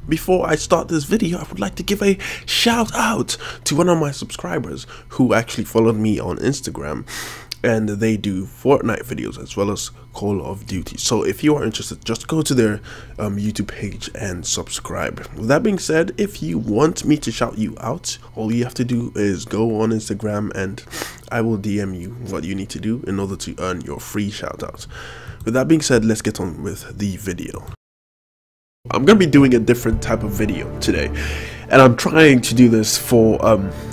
before I start this video, I would like to give a shout out to one of my subscribers who actually followed me on Instagram, and they do Fortnite videos as well as Call of Duty. So if you are interested, just go to their YouTube page and subscribe. With that being said, if you want me to shout you out, all you have to do is go on Instagram and I will DM you what you need to do in order to earn your free shout out. With that being said, let's get on with the video. I'm going to be doing a different type of video today, and I'm trying to do this for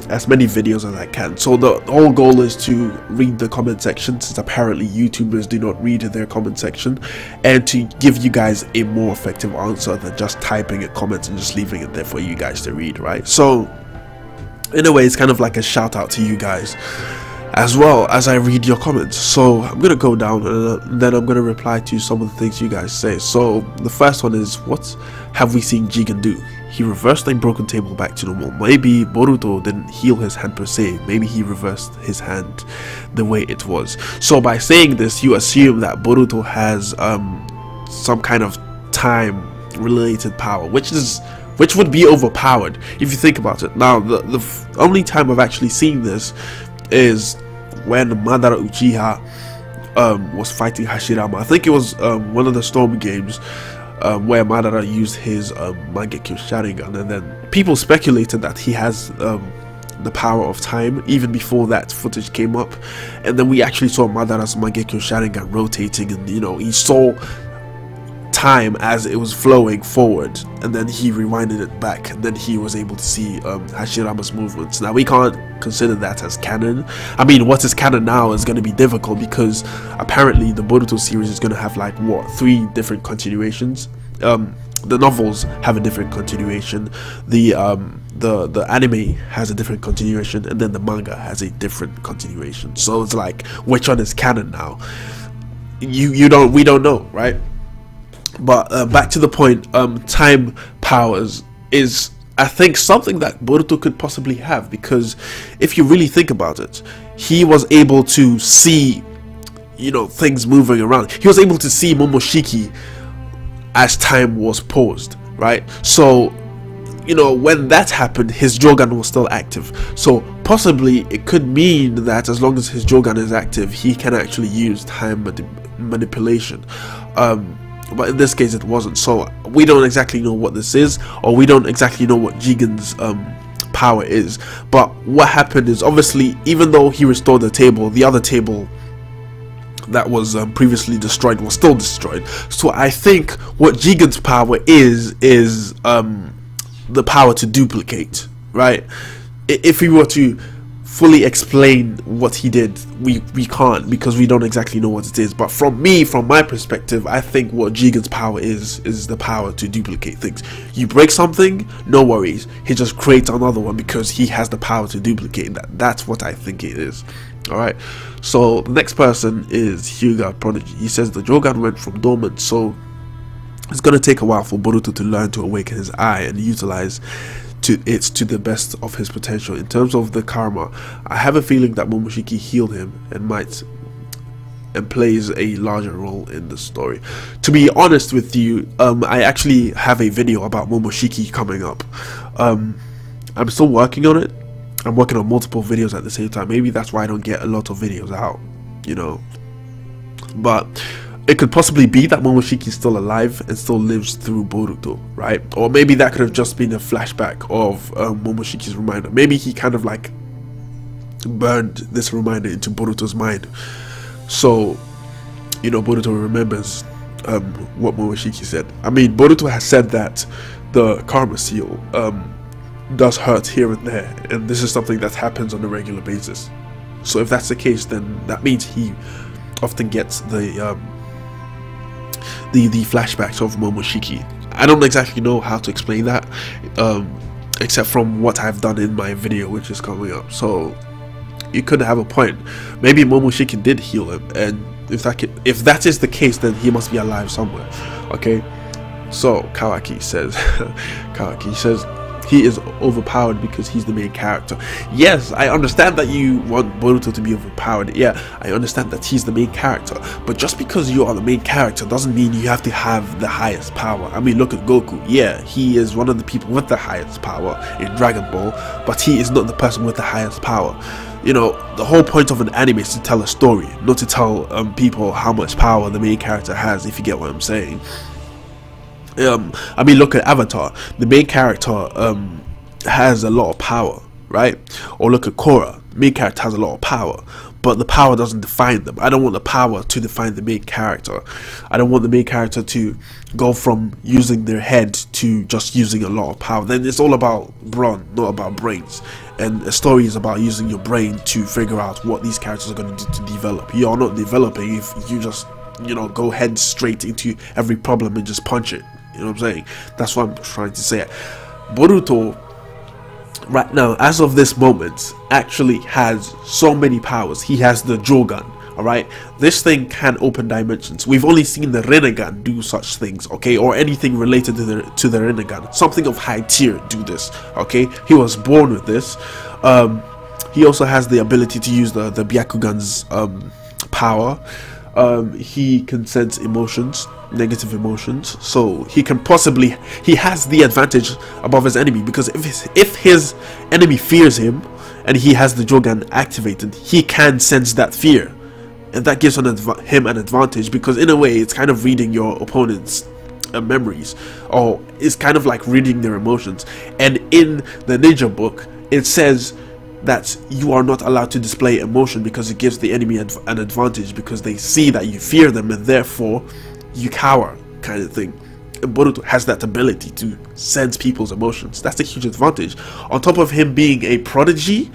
as many videos as I can. So the whole goal is to read the comment section, since apparently YouTubers do not read their comment section, and to give you guys a more effective answer than just typing a comment and just leaving it there for you guys to read, right? So in a way, it's kind of like a shout out to you guys as well as I read your comments. So I'm gonna go down and then I'm gonna reply to some of the things you guys say. So the first one is, what have we seen Jigen do? He reversed a broken table back to normal. Maybe Boruto didn't heal his hand per se, maybe he reversed his hand the way it was. So by saying this, you assume that Boruto has some kind of time related power, which would be overpowered if you think about it. Now the only time I've actually seen this is when Madara Uchiha was fighting Hashirama. I think it was one of the Storm games where Madara used his Mangekyo Sharingan, and then people speculated that he has the power of time even before that footage came up, and then we actually saw Madara's Mangekyo Sharingan rotating, and you know, he saw time as it was flowing forward, and then he rewinded it back, and then he was able to see Hashirama's movements. Now we can't consider that as canon. I mean, what is canon now is going to be difficult, because apparently the Boruto series is going to have like what, 3 different continuations. The novels have a different continuation, the anime has a different continuation, and then the manga has a different continuation. So it's like, which one is canon now? We don't know, right? But back to the point, time powers is, I think, something that Boruto could possibly have, because if you really think about it, he was able to see, you know, things moving around. He was able to see Momoshiki as time was paused, right? So, you know, when that happened, his Jogan was still active. So possibly it could mean that as long as his Jogan is active, he can actually use time manipulation. But in this case it wasn't, so we don't exactly know what this is, or we don't exactly know what Jigen's power is. But what happened is, obviously, even though he restored the table, the other table that was previously destroyed was still destroyed. So I think what Jigen's power is the power to duplicate, right? If we were to fully explain what he did, we can't, because we don't exactly know what it is. But from my perspective, I think what Jigen's power is the power to duplicate things. You break something, no worries, he just creates another one because he has the power to duplicate that. That's what I think it is. Alright, so the next person is Hyuga Prodigy. He says the Jogan went from dormant, so it's gonna take a while for Boruto to learn to awaken his eye and utilize it to the best of his potential. In terms of the karma, I have a feeling that Momoshiki healed him and plays a larger role in the story. To be honest with you, I actually have a video about Momoshiki coming up. I'm still working on it. I'm working on multiple videos at the same time. Maybe that's why I don't get a lot of videos out, you know. But it could possibly be that Momoshiki is still alive and still lives through Boruto, right? Or maybe that could have just been a flashback of Momoshiki's reminder. Maybe he kind of like burned this reminder into Boruto's mind, so, you know, Boruto remembers what Momoshiki said. I mean, Boruto has said that the karma seal does hurt here and there, and this is something that happens on a regular basis. So if that's the case, then that means he often gets the flashbacks of Momoshiki. I don't exactly know how to explain that, except from what I've done in my video, which is coming up. So you could have a point. Maybe Momoshiki did heal him, and if that is the case, then he must be alive somewhere. Okay, so Kawaki says he is overpowered because he's the main character. Yes, I understand that you want Boruto to be overpowered. Yeah, I understand that he's the main character. But just because you are the main character doesn't mean you have to have the highest power. I mean, look at Goku. Yeah, he is one of the people with the highest power in Dragon Ball, but he is not the person with the highest power. You know, the whole point of an anime is to tell a story, not to tell people how much power the main character has, if you get what I'm saying. I mean, look at Avatar. The main character has a lot of power, right? Or look at Korra. The main character has a lot of power, but the power doesn't define them. I don't want the power to define the main character. I don't want the main character to go from using their head to just using a lot of power. Then it's all about brawn, not about brains. And a story is about using your brain to figure out what these characters are going to do to develop. You are not developing if you just, you know, go head straight into every problem and just punch it. You know what I'm saying? That's what I'm trying to say. Boruto, right now, as of this moment, actually has so many powers. He has the Jogan. Alright, this thing can open dimensions. We've only seen the Rinnegan do such things, okay, or anything related to the Rinnegan. Something of high tier do this, okay. He was born with this. He also has the ability to use the Byakugan's power. He can sense emotions, negative emotions, so he has the advantage above his enemy, because if his enemy fears him and he has the Jogan activated, he can sense that fear. And that gives him an advantage, because in a way it's kind of reading your opponent's memories, or it's kind of like reading their emotions. And in the ninja book it says that you are not allowed to display emotion, because it gives the enemy an advantage, because they see that you fear them and therefore you cower, kind of thing. And Boruto has that ability to sense people's emotions. That's a huge advantage. On top of him being a prodigy,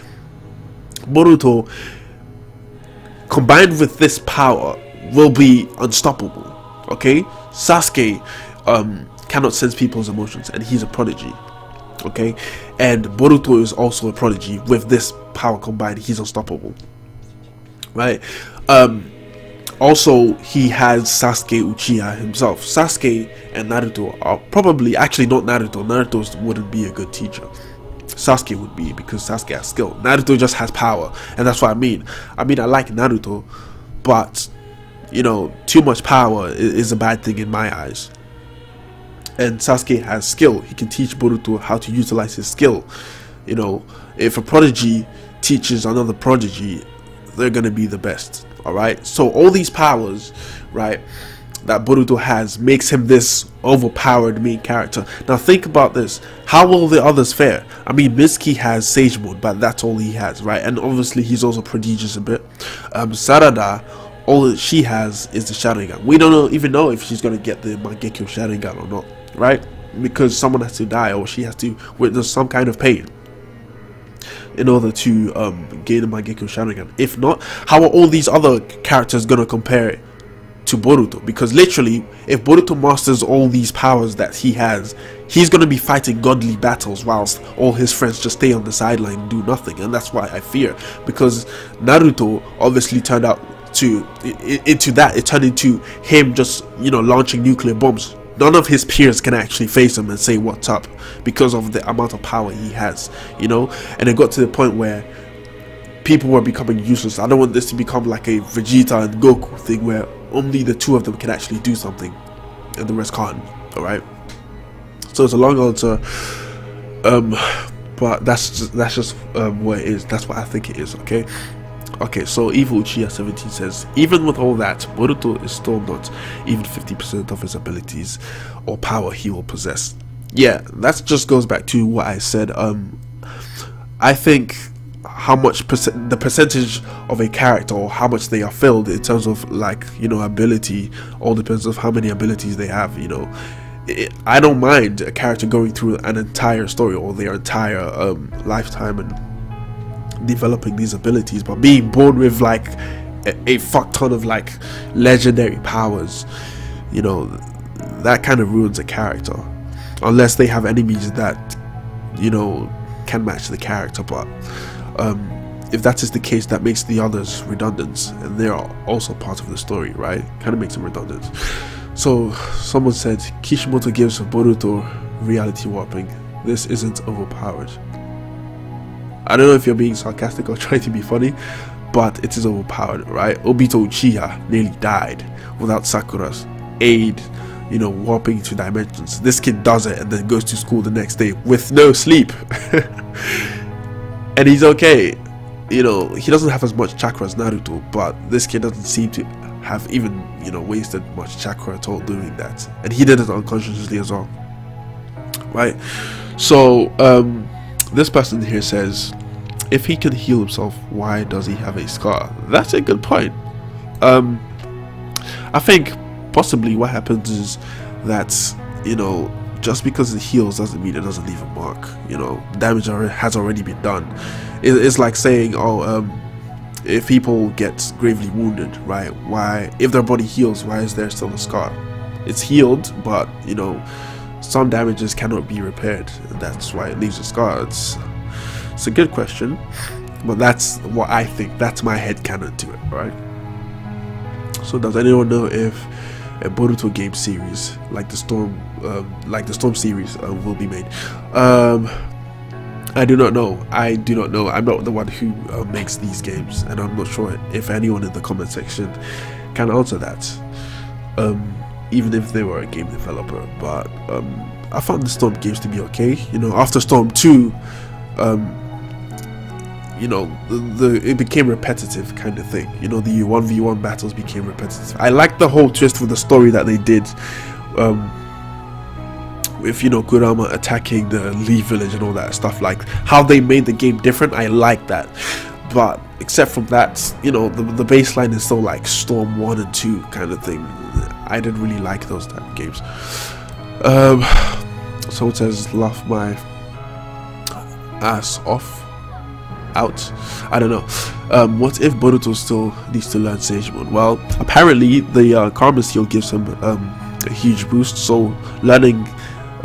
Boruto, combined with this power, will be unstoppable. Okay, Sasuke cannot sense people's emotions, and he's a prodigy. Okay, and Boruto is also a prodigy. With this power combined, he's unstoppable, right? Also, he has Sasuke Uchiha himself. Sasuke and Naruto are probably, actually not Naruto. Naruto wouldn't be a good teacher. Sasuke would be, because Sasuke has skill. Naruto just has power, and that's what I mean. I like Naruto, but you know, too much power is a bad thing in my eyes. And Sasuke has skill. He can teach Boruto how to utilize his skill. You know, if a prodigy teaches another prodigy, they're gonna be the best. Alright, so all these powers, right, that Boruto has makes him this overpowered main character. Now think about this. How will the others fare? I mean, Mitsuki has Sage Mode, but that's all he has, right? And obviously he's also prodigious a bit. Sarada, all she has is the Sharingan. We don't even know if she's gonna get the Mangekyo Sharingan or not, right? Because someone has to die, or she has to witness some kind of pain in order to gain a Mangekyo Sharingan. If not, how are all these other characters gonna compare to Boruto? Because literally, if Boruto masters all these powers that he has, he's gonna be fighting godly battles whilst all his friends just stay on the sideline and do nothing. And that's why I fear, because Naruto obviously turned out to it turned into him just, you know, launching nuclear bombs. None of his peers can actually face him and say what's up, because of the amount of power he has, you know. And it got to the point where people were becoming useless. I don't want this to become like a Vegeta and Goku thing, where only the two of them can actually do something and the rest can't. Alright, so it's a long answer, but that's just what it is. That's what I think it is. Okay, so Evil Uchiha 17 says, even with all that, Boruto is still not even 50% of his abilities or power he will possess. Yeah, that just goes back to what I said. I think how much the percentage of a character, or how much they are filled in terms of, like, you know, ability, all depends on how many abilities they have, you know. I don't mind a character going through an entire story or their entire lifetime and developing these abilities, but being born with like a fuck ton of like legendary powers, you know, that kind of ruins a character, unless they have enemies that, you know, can match the character. But if that is the case, that makes the others redundant, and they are also part of the story, right? Kind of makes them redundant. So someone said Kishimoto gives Boruto reality warping. this isn't overpowered. I don't know if you're being sarcastic or trying to be funny, but it is overpowered, right? Obito Uchiha nearly died without Sakura's aid, you know, warping to dimensions. This kid does it and then goes to school the next day with no sleep. And he's okay. You know, he doesn't have as much chakra as Naruto, but this kid doesn't seem to have even, you know, wasted much chakra at all doing that. And he did it unconsciously as well, right? So this person here says, if he can heal himself, why does he have a scar? That's a good point. I think possibly what happens is that, you know, just because it heals doesn't mean it doesn't leave a mark. You know, damage has already been done. It's like saying, oh, if people get gravely wounded, right? Why, if their body heals, why is there still a scar? It's healed, but, you know, some damages cannot be repaired, and that's why it leaves a scar. It's a good question, but that's what I think. That's my headcanon to it, right? So does anyone know if a Boruto game series like the Storm series will be made? I do not know. I do not know. I'm not the one who makes these games, and I'm not sure if anyone in the comment section can answer that, even if they were a game developer. But I found the Storm games to be okay. You know, after Storm 2, you know, it became repetitive kind of thing. You know, the 1v1 battles became repetitive. I like the whole twist with the story that they did, with, you know, Kurama attacking the Lee village and all that stuff, like how they made the game different. I like that, but except from that, you know, the baseline is still like Storm 1 and 2 kind of thing. I didn't really like those type of games. So it says, laugh my ass off. Out. I don't know. What if Boruto still needs to learn Sage Mode? Well, apparently the Karma Seal gives him a huge boost, so learning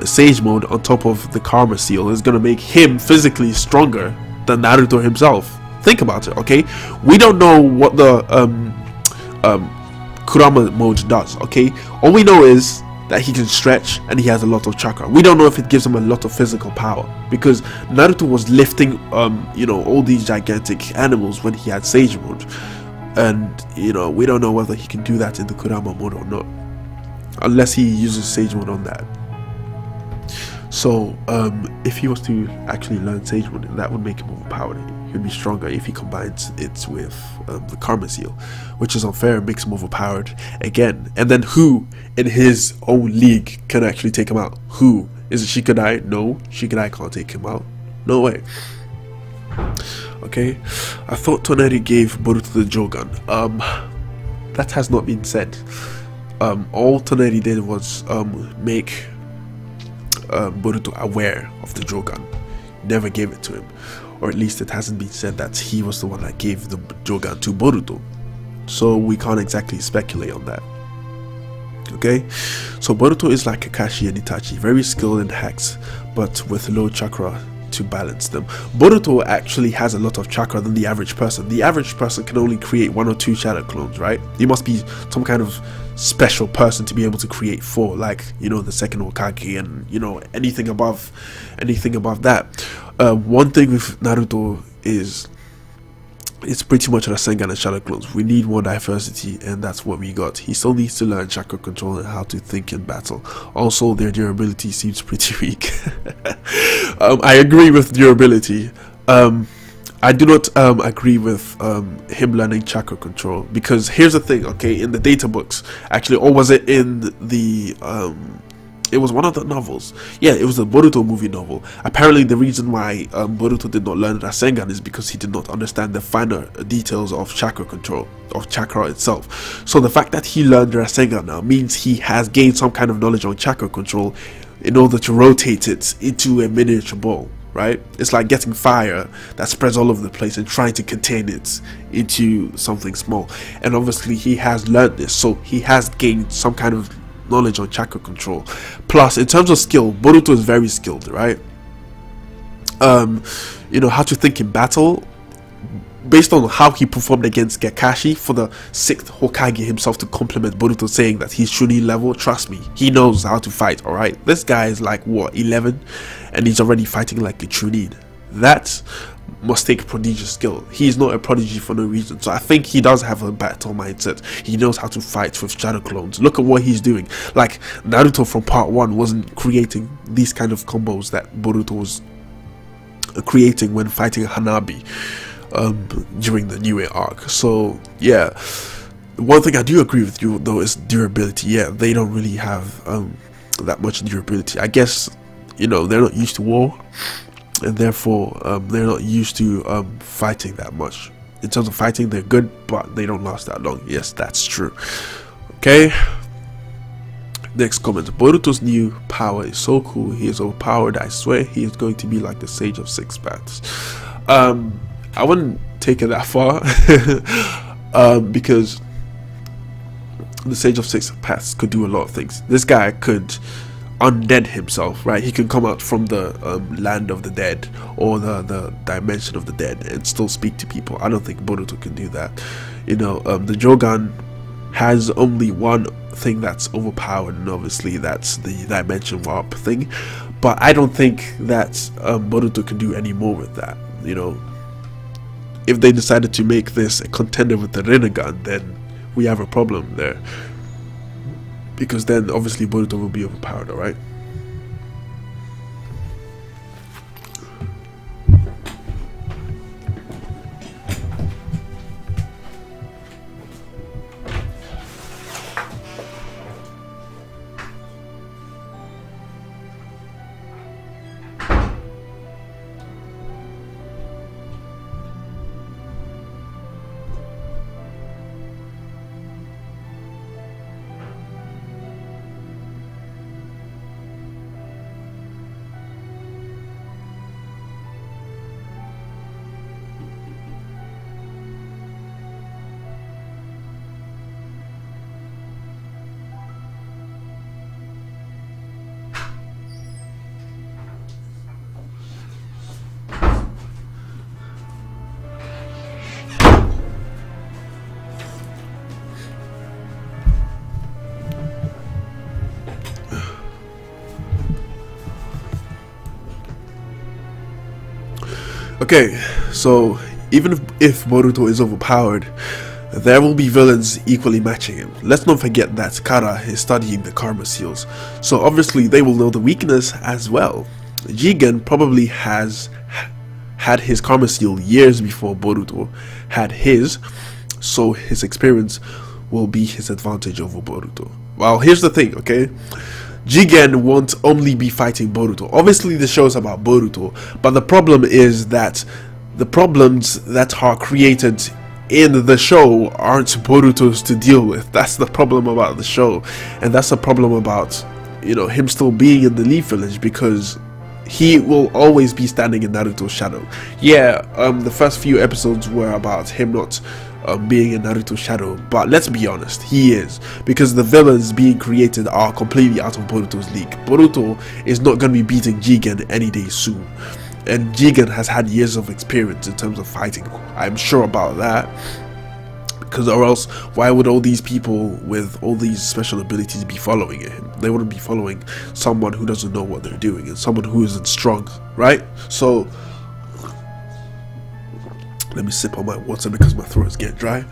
Sage Mode on top of the Karma Seal is gonna make him physically stronger than Naruto himself. Think about it, okay? We don't know what the Kurama Mode does, okay? All we know is that he can stretch and he has a lot of chakra. We don't know if it gives him a lot of physical power, because Naruto was lifting you know, all these gigantic animals when he had Sage Mode, and you know, we don't know whether he can do that in the Kurama Mode or not, unless he uses Sage Mode on that. So if he was to actually learn Sage Mode, that would make him overpowered. He would be stronger if he combines it with the Karma Seal, which is unfair and makes him overpowered again. And then who in his own league can actually take him out? Who? Is it Shikadai? No, Shikadai can't take him out. No way. Okay, I thought Toneri gave Boruto the Jogan. That has not been said. All Toneri did was make Boruto aware of the Jogan. Never gave it to him, or at least it hasn't been said that he was the one that gave the Jogan to Boruto, so we can't exactly speculate on that. Okay, so Boruto is like Kakashi and Itachi, very skilled in hacks, but with low chakra to balance them. Boruto actually has a lot of chakra than the average person. The average person can only create 1 or 2 shadow clones, right? You must be some kind of special person to be able to create 4, like, you know, the second Hokage, and you know, anything above that. One thing with Naruto is it's pretty much Rasengan and shadow clones. We need more diversity, and that's what we got. He still needs to learn chakra control and how to think in battle. Also, their durability seems pretty weak. I agree with durability. I do not agree with him learning chakra control, because here's the thing, okay, in the data books, actually, or was it in the it was one of the novels. Yeah, it was the Boruto movie novel. Apparently the reason why Boruto did not learn Rasengan is because he did not understand the finer details of chakra control, of chakra itself. So the fact that he learned Rasengan now means he has gained some kind of knowledge on chakra control in order to rotate it into a miniature ball, right? It's like getting fire that spreads all over the place and trying to contain it into something small. And obviously he has learned this, so he has gained some kind of knowledge on chakra control. Plus, in terms of skill, Boruto is very skilled, right? You know, how to think in battle. based on how he performed against Kakashi, for the 6th Hokage himself to compliment Boruto saying that he's truly level, trust me, he knows how to fight, alright? This guy is like, what, 11? And he's already fighting like a Chunin. That must take prodigious skill. He's not a prodigy for no reason. So I think he does have a battle mindset. He knows how to fight with shadow clones. Look at what he's doing. Like, Naruto from part 1 wasn't creating these kind of combos that Boruto was creating when fighting Hanabi during the New Year arc. So yeah, one thing I do agree with you though is durability. Yeah, they don't really have that much durability. I guess, you know, they're not used to war, and therefore they're not used to fighting that much. In terms of fighting, they're good, but they don't last that long. Yes, that's true. Okay, next comment. Boruto's new power is so cool. He is overpowered. I swear he is going to be like the Sage of Six Paths. I wouldn't take it that far because the Sage of Six Paths could do a lot of things. This guy could undead himself, right? He can come out from the land of the dead or the dimension of the dead and still speak to people. I don't think Boruto can do that. You know, the Jogan has only one thing that's overpowered, and obviously that's the dimension warp thing, but I don't think that Boruto can do any more with that. You know, if they decided to make this a contender with the Rinnegan, then we have a problem there, because then obviously Boruto will be overpowered, alright? Okay, so even if Boruto is overpowered, there will be villains equally matching him. Let's not forget that Kara is studying the karma seals, so obviously they will know the weakness as well. Jigen probably has had his karma seal years before Boruto had his, so his experience will be his advantage over Boruto. Well, here's the thing, okay? Jigen won't only be fighting Boruto. Obviously the show is about Boruto, but the problem is that the problems that are created in the show aren't Boruto's to deal with. That's the problem about the show, and that's the problem about, you know, him still being in the Leaf Village, because he will always be standing in Naruto's shadow. Yeah, the first few episodes were about him not being in Naruto's shadow, but let's be honest, he is, because the villains being created are completely out of Boruto's league. Boruto is not going to be beating Jigen any day soon, and Jigen has had years of experience in terms of fighting. I'm sure about that, because or else why would all these people with all these special abilities be following him? They wouldn't be following someone who doesn't know what they're doing and someone who isn't strong, right? So let me sip on my water because my throat is getting dry.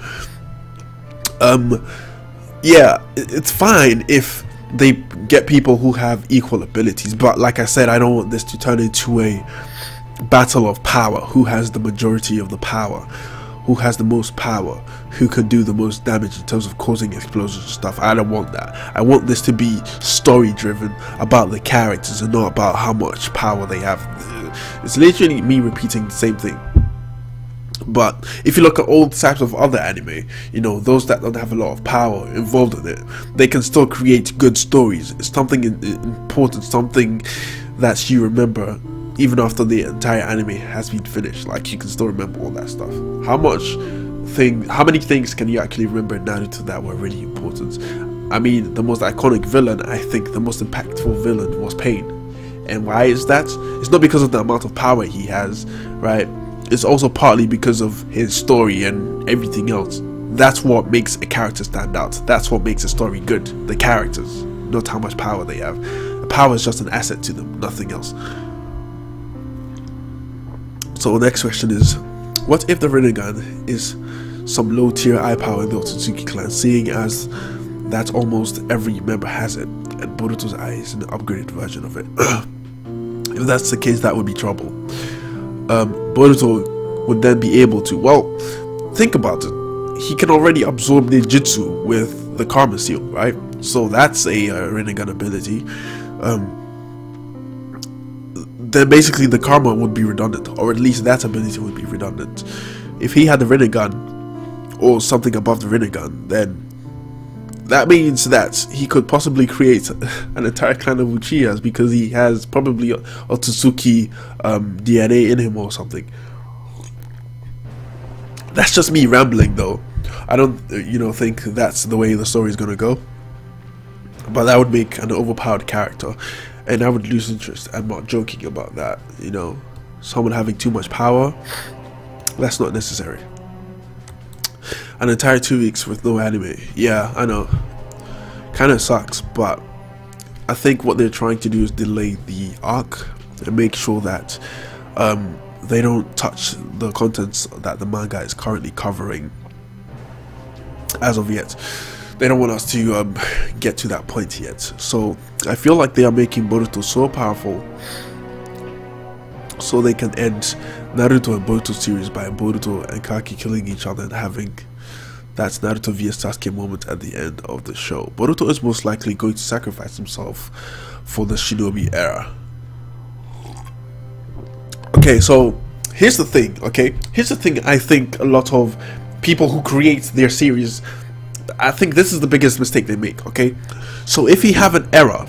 Yeah, it's fine if they get people who have equal abilities, but like I said, I don't want this to turn into a battle of power. Who has the majority of the power? Who has the most power? Who could do the most damage in terms of causing explosions and stuff? I don't want that. I want this to be story driven, about the characters and not about how much power they have. It's literally me repeating the same thing. But if you look at all types of other anime, you know, those that don't have a lot of power involved in it, they can still create good stories. It's something important, something that you remember even after the entire anime has been finished. Like, you can still remember all that stuff. How many things can you actually remember in Naruto that were really important? I mean, the most iconic villain, I think the most impactful villain was Pain. And why is that? It's not because of the amount of power he has, right? it's also partly because of his story and everything else. That's what makes a character stand out. That's what makes a story good. The characters, not how much power they have. Power is just an asset to them, nothing else. So the next question is, what if the Rinnegan is some low tier eye power in the Otsutsuki clan, seeing as that almost every member has it, and Boruto's eye is an upgraded version of it? If that's the case, that would be trouble. Boruto would then be able to, well, think about it. He can already absorb ninjutsu with the Karma Seal, right? So that's a Rinnegan ability. Then basically the Karma would be redundant, or at least that ability would be redundant. If he had the Rinnegan, or something above the Rinnegan, then that means that he could possibly create an entire clan of Uchihas, because he has probably Otsutsuki DNA in him or something. That's just me rambling though. I don't, think that's the way the story is gonna go. But that would make an overpowered character, and I would lose interest. I'm not joking about that. Someone having too much power, that's not necessary. An entire 2 weeks with no anime. Yeah, I know. Kind of sucks, but I think what they're trying to do is delay the arc and make sure that they don't touch the contents that the manga is currently covering as of yet. They don't want us to get to that point yet. So I feel like they are making Boruto so powerful so they can end Naruto and Boruto series by Boruto and Kaki killing each other and having that Naruto vs Sasuke moment at the end of the show. Boruto is most likely going to sacrifice himself for the Shinobi era. Okay, so here's the thing, I think a lot of people who create their series, I think this is the biggest mistake they make, okay? So if you have an era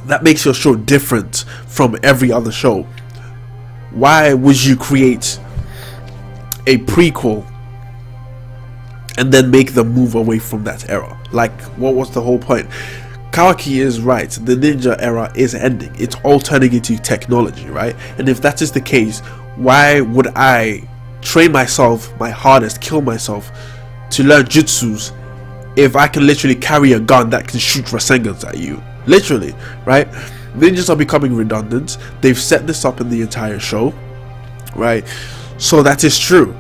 that makes your show different from every other show, why would you create a prequel and then make them move away from that era? Like, what was the whole point? Kawaki is right, the ninja era is ending. It's all turning into technology, right? And if that is the case, why would I train myself my hardest, kill myself to learn jutsus if I can literally carry a gun that can shoot Rasengans at you? Literally, right? Ninjas are becoming redundant. They've set this up in the entire show, right? So that is true.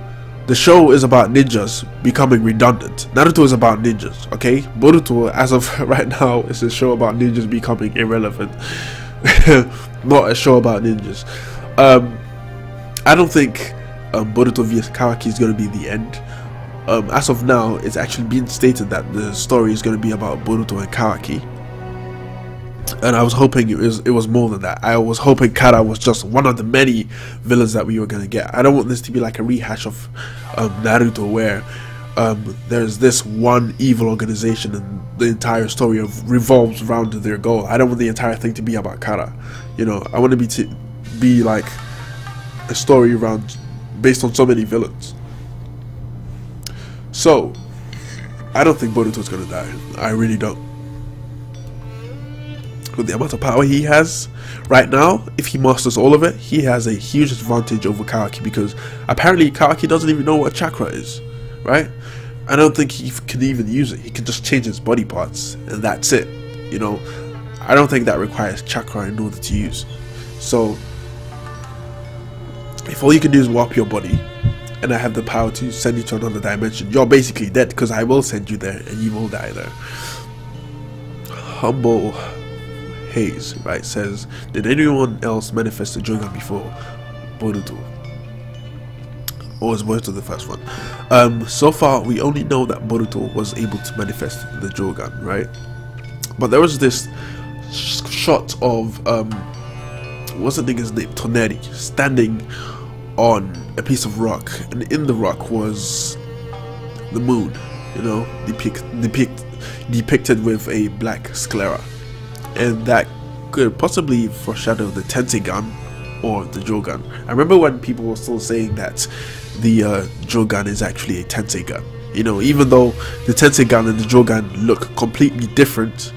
The show is about ninjas becoming redundant. Naruto is about ninjas, okay? Boruto, as of right now, is a show about ninjas becoming irrelevant. Not a show about ninjas. I don't think Boruto vs Kawaki is going to be the end. As of now, it's actually been stated that the story is going to be about Boruto and Kawaki. And I was hoping it was more than that. I was hoping Kara was just one of the many villains that we were going to get. I don't want this to be like a rehash of Naruto, where there's this one evil organization and the entire story revolves around their goal. I don't want the entire thing to be about Kara. I want it to be like a story based on so many villains. So I don't think Boruto's gonna die. I really don't. With the amount of power he has right now, if he masters all of it, he has a huge advantage over Kawaki, because apparently Kawaki doesn't even know what chakra is, right? I don't think he can even use it. He can just change his body parts and that's it. I don't think that requires chakra in order to use. So if all you can do is warp your body and I have the power to send you to another dimension, you're basically dead, because I will send you there and you will die there. Humble Hayes, right, says, did anyone else manifest the Jogan before Boruto? Or was Boruto the first one? So far we only know that Boruto was able to manifest the Jogan, right? But there was this shot of what's the nigga's name, Toneri, standing on a piece of rock, and in the rock was the moon, depicted with a black sclera, and that could possibly foreshadow the Tensegan or the Jogan. I remember when people were still saying that the Jogan is actually a Tensegan. Even though the Tensegan and the Jogan look completely different,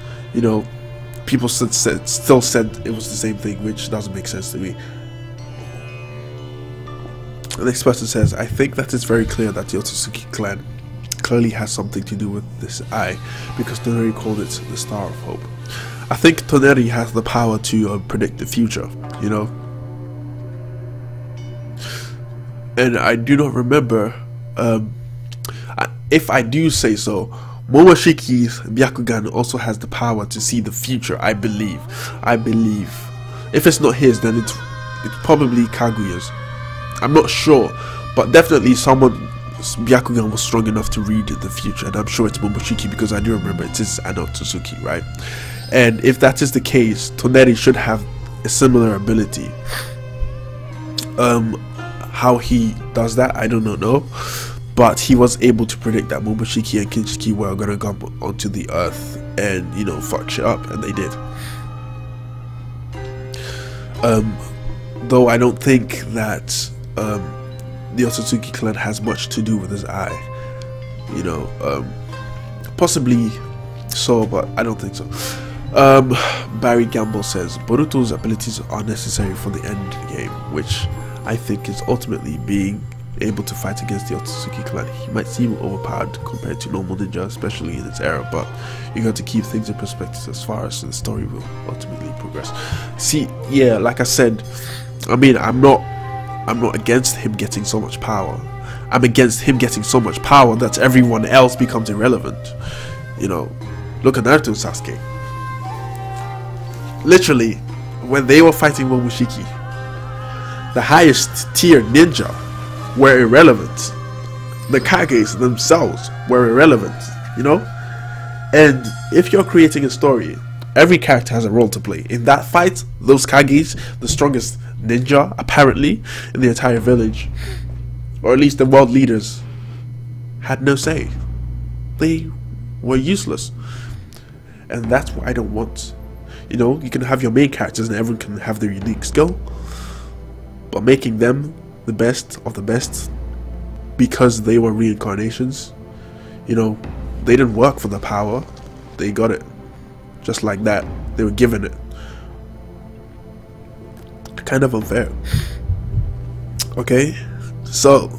people still said it was the same thing, which doesn't make sense to me. The next person says, I think that it's very clear that the Otsutsuki clan clearly has something to do with this eye, because Toneri called it the Star of Hope. I think Toneri has the power to predict the future, you know. And I do not remember, if I do say so, Momoshiki's Byakugan also has the power to see the future, I believe. If it's not his, then it's probably Kaguya's. I'm not sure, but definitely someone's Byakugan was strong enough to read the future, and I'm sure it's Momoshiki, because I do remember it is an Otsutsuki, right? And if that is the case, Toneri should have a similar ability. How he does that, I do not know, but he was able to predict that Momoshiki and Kinshiki were gonna come onto the earth and, you know, fuck shit up, and they did. Though I don't think that the Otsutsuki clan has much to do with his eye, you know. Possibly so, but I don't think so. Barry Gamble says Boruto's abilities are necessary for the end game, which I think is ultimately being able to fight against the Otsutsuki clan. He might seem overpowered compared to normal ninja, especially in its era, but you got to keep things in perspective as far as the story will ultimately progress. See, yeah, like I said, I mean, I'm not against him getting so much power. I'm against him getting so much power that everyone else becomes irrelevant. You know, look at Naruto and Sasuke. Literally, when they were fighting Momoshiki, the highest tier ninja were irrelevant. The Kages themselves were irrelevant, you know? And if you're creating a story, every character has a role to play. In that fight, those Kages, the strongest ninja, apparently, in the entire village, or at least the world leaders, had no say. They were useless. And that's what I don't want. You know, you can have your main characters and everyone can have their unique skill, but making them the best of the best because they were reincarnations, you know, they didn't work for the power, they got it just like that. They were given it. Kind of unfair. Okay, so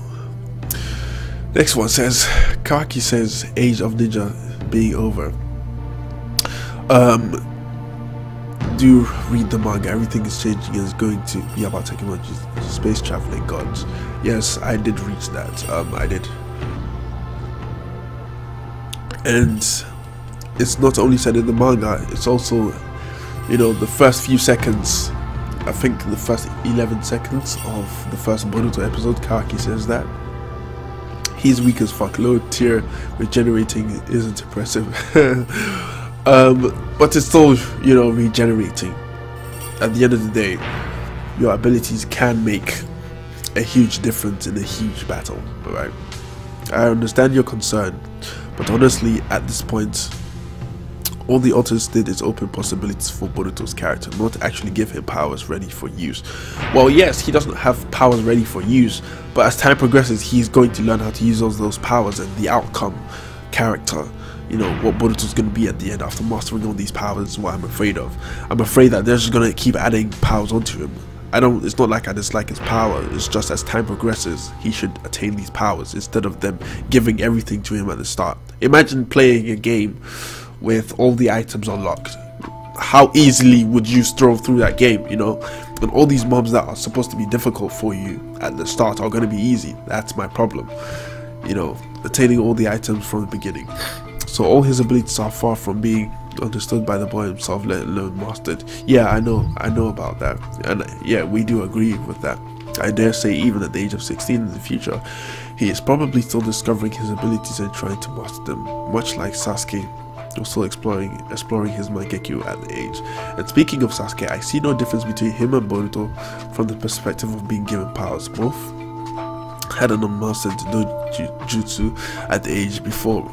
next one says Kawaki says Age of Ninja being over. Do read the manga. Everything is changing and is going to be about technology, space traveling gods. Yes, I did reach that. I did. And it's not only said in the manga, it's also, you know, the first few seconds, I think the first 11 seconds of the first Boruto episode, Kawaki says that he's weak as fuck. Low tier regenerating isn't impressive. But it's still, you know, regenerating. At the end of the day, your abilities can make a huge difference in a huge battle, alright? I understand your concern, but honestly, at this point, all the authors did is open possibilities for Boruto's character, not actually give him powers ready for use. Well, yes, he doesn't have powers ready for use, but as time progresses, he's going to learn how to use those powers, and the outcome, character, you know, what Boruto's going to be at the end after mastering all these powers is what I'm afraid of. I'm afraid that they're just going to keep adding powers onto him. It's not like I dislike his power, it's just as time progresses, he should attain these powers instead of them giving everything to him at the start. Imagine playing a game with all the items unlocked. How easily would you stroll through that game, you know? And all these mobs that are supposed to be difficult for you at the start are going to be easy. That's my problem. You know, attaining all the items from the beginning. So all his abilities are far from being understood by the boy himself, let alone mastered. Yeah, I know about that. And yeah, we do agree with that. I dare say even at the age of 16 in the future, he is probably still discovering his abilities and trying to master them, much like Sasuke was still exploring his Mangekyo at the age. And speaking of Sasuke, I see no difference between him and Boruto from the perspective of being given powers. Both had an unmastered no jutsu at the age before,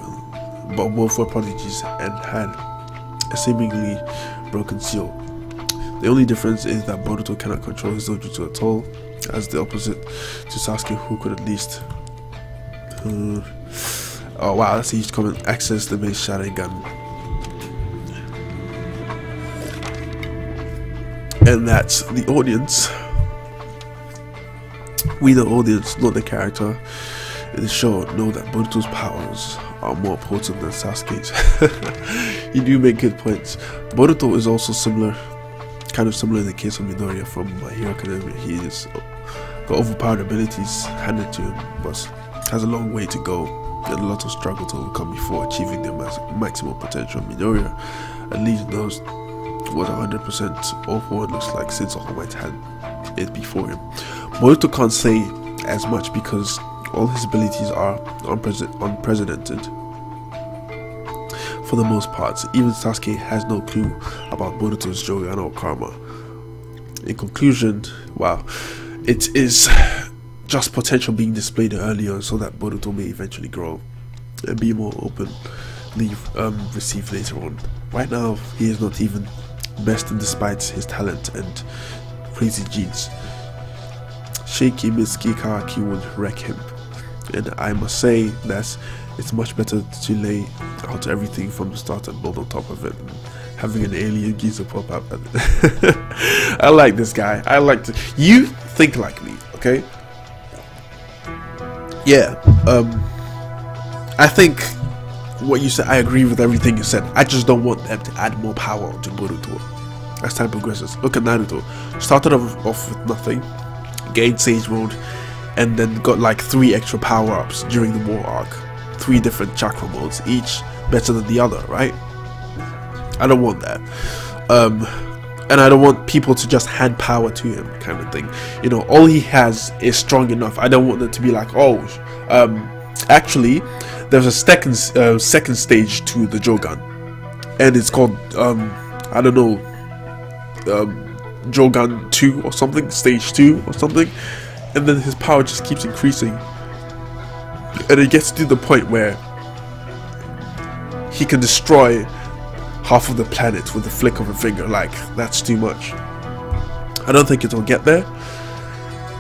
but both were prodigies and had a seemingly broken seal. The only difference is that Boruto cannot control his no jutsu at all, as the opposite to Sasuke, who could at least oh wow, that's a huge comment. Access the main Sharingan. And that's the audience We the audience, not the character in the show, know that Boruto's powers are more potent than Sasuke's. You do make good points. Boruto is also kind of similar in the case of Midoriya from My Hero Academia. He is got overpowered abilities handed to him, but has a long way to go and a lot of struggle to overcome before achieving their maximum potential. Midoriya at least knows what 100% Overpowered looks like, since All Might had it before him. Boruto can't say as much because all his abilities are unprecedented for the most part. Even Sasuke has no clue about Boruto's Jogan or karma. In conclusion, wow, it is just potential being displayed earlier so that Boruto may eventually grow and be more openly received later on. Right now, he is not even best, and despite his talent and crazy genes, shaky Mitsuki Kawaki would wreck him. And I must say that it's much better to lay out everything from the start and build on top of it, and having an alien geezer pop up. I like this guy. I like to. You think like me, okay? Yeah. I think what you said, I agree with everything you said. I just don't want them to add more power to Boruto as time progresses. Look at Naruto. Started off with nothing, gained Sage Mode, and then got like 3 extra power-ups during the war arc. 3 different chakra modes, each better than the other, right? I don't want that. And I don't want people to just hand power to him, kind of thing. You know, all he has is strong enough. I don't want it to be like, oh, actually, there's a second stage to the Jogan, and it's called I don't know, Jogan 2 or something, stage 2 or something, and then his power just keeps increasing, and it gets to the point where he can destroy half of the planet with the flick of a finger. Like, that's too much. I don't think it'll get there,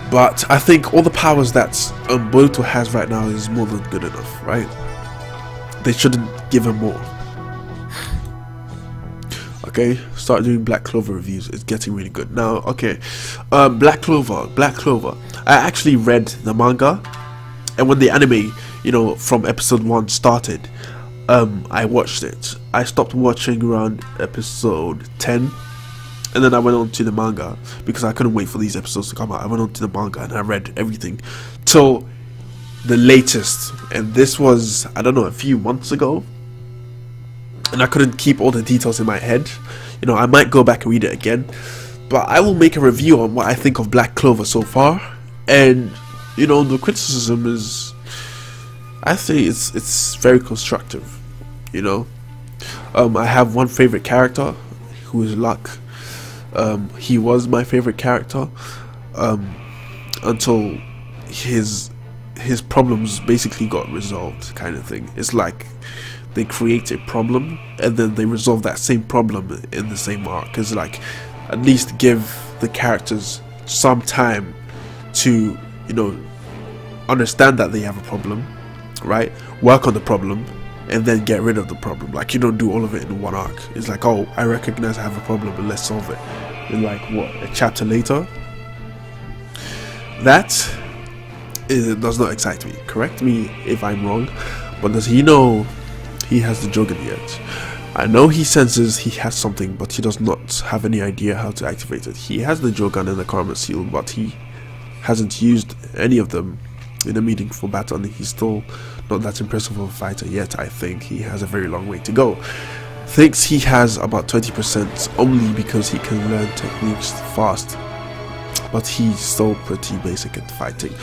but I think all the powers that Boruto has right now is more than good enough, right? They shouldn't give him more. Okay, start doing Black Clover reviews. It's getting really good now. Okay, Black Clover. I actually read the manga, and when the anime, you know, from episode 1 started, I watched it. I stopped watching around episode 10, and then I went on to the manga because I couldn't wait for these episodes to come out. I went on to the manga and I read everything till the latest, and this was, I don't know, a few months ago, and I couldn't keep all the details in my head. You know, I might go back and read it again, but I will make a review on what I think of Black Clover so far. And you know, the criticism is, I say it's very constructive. You know, I have one favorite character, who is Luck. He was my favorite character until his problems basically got resolved, kind of thing. It's like they create a problem and then they resolve that same problem in the same arc. It's like, at least give the characters some time to, you know, understand that they have a problem, right? Work on the problem and then get rid of the problem. Like, you don't do all of it in one arc. It's like, oh, I recognize I have a problem, but let's solve it in like, what, a chapter later? That does not excite me. Correct me if I'm wrong, but does he know he has the Jogan yet? I know he senses he has something, but he does not have any idea how to activate it. He has the Jogan and the Karma Seal, but he hasn't used any of them in a meaningful battle, and he's still not that impressive of a fighter yet. I think he has a very long way to go. Thinks he has about 20% only because he can learn techniques fast, but he's still pretty basic at fighting.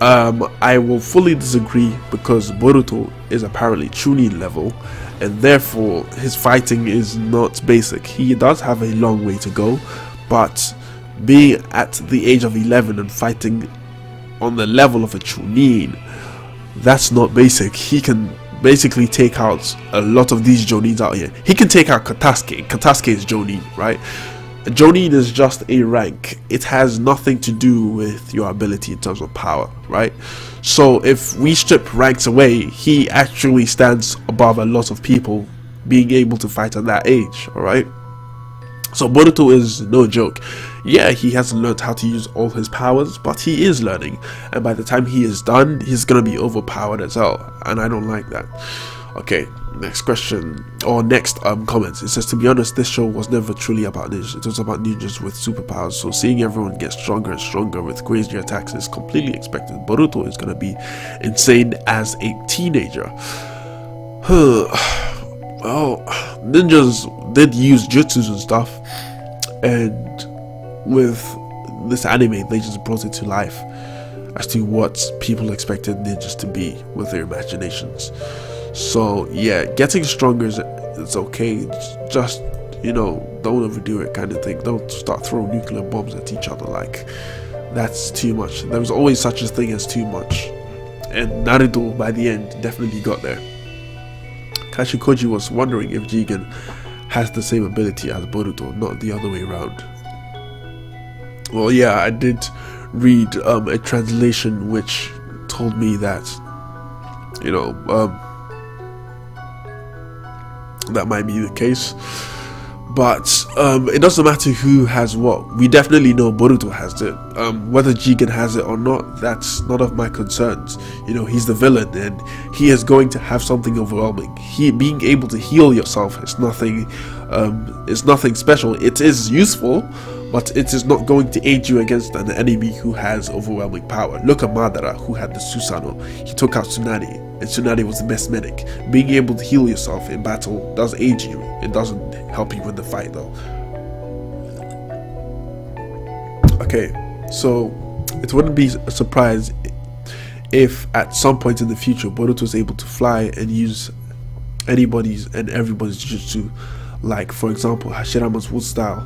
I will fully disagree because Boruto is apparently Chunin level, and therefore his fighting is not basic. He does have a long way to go, but being at the age of 11 and fighting on the level of a Chunin, that's not basic. He can basically take out a lot of these Jonins out here. He can take out Katasuke. Katasuke is Jonin, right? Jonin is just a rank. It has nothing to do with your ability in terms of power, right? So if we strip ranks away, he actually stands above a lot of people being able to fight at that age, alright? So Boruto is no joke. Yeah, he hasn't learned how to use all his powers, but he is learning, and by the time he is done, he's gonna be overpowered as well, and I don't like that. Okay, next question, or next comments. It says, to be honest, this show was never truly about ninjas. It was about ninjas with superpowers, so seeing everyone get stronger and stronger with crazier attacks is completely expected. Boruto is gonna be insane as a teenager. Well, ninjas did use jutsus and stuff, and with this anime they just brought it to life as to what people expected ninjas to be with their imaginations. So yeah, getting stronger is okay, just, you know, don't overdo it kind of thing. Don't start throwing nuclear bombs at each other, like that's too much. There was always such a thing as too much, and Naruto by the end definitely got there. Kashikoji was wondering if Jigen has the same ability as Boruto, not the other way around. Well, yeah, I did read a translation which told me that, you know, that might be the case, but it doesn't matter who has what. We definitely know Boruto has it. Whether Jigen has it or not, that's none of my concerns. You know, he's the villain, and he is going to have something overwhelming. Being able to heal yourself is nothing special. It is useful, but it is not going to aid you against an enemy who has overwhelming power. Look at Madara, who had the Susanoo. He took out Tsunade, and Tsunade was the best medic. Being able to heal yourself in battle does aid you. It doesn't help you win the fight, though. Okay, so it wouldn't be a surprise if at some point in the future Boruto is able to fly and use anybody's and everybody's jutsu, like for example Hashirama's wood style,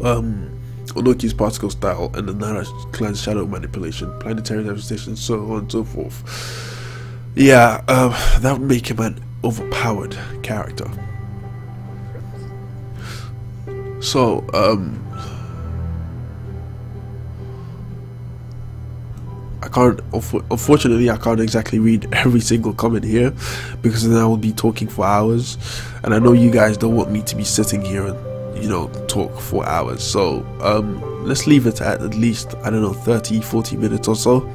Onoki's particle style, and the Nara clan's shadow manipulation, planetary devastation, so on and so forth. Yeah, that would make him an overpowered character. So unfortunately I can't exactly read every single comment here, because then I will be talking for hours, and I know you guys don't want me to be sitting here and, you know, talk for hours. So let's leave it at least, I don't know, 30-40 minutes or so.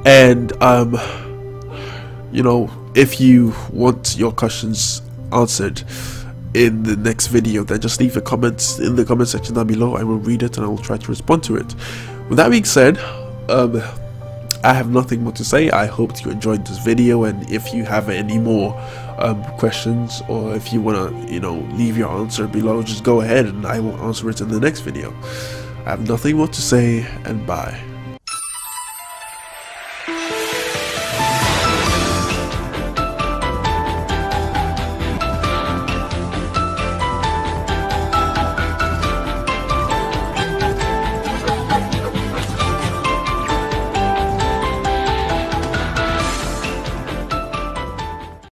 And you know, if you want your questions answered in the next video, then just leave a comment in the comment section down below. I will read it and I will try to respond to it. With that being said, I have nothing more to say. I hope you enjoyed this video, and if you have any more questions, or if you want to, you know, leave your answer below, just go ahead and I will answer it in the next video. I have nothing more to say, and bye.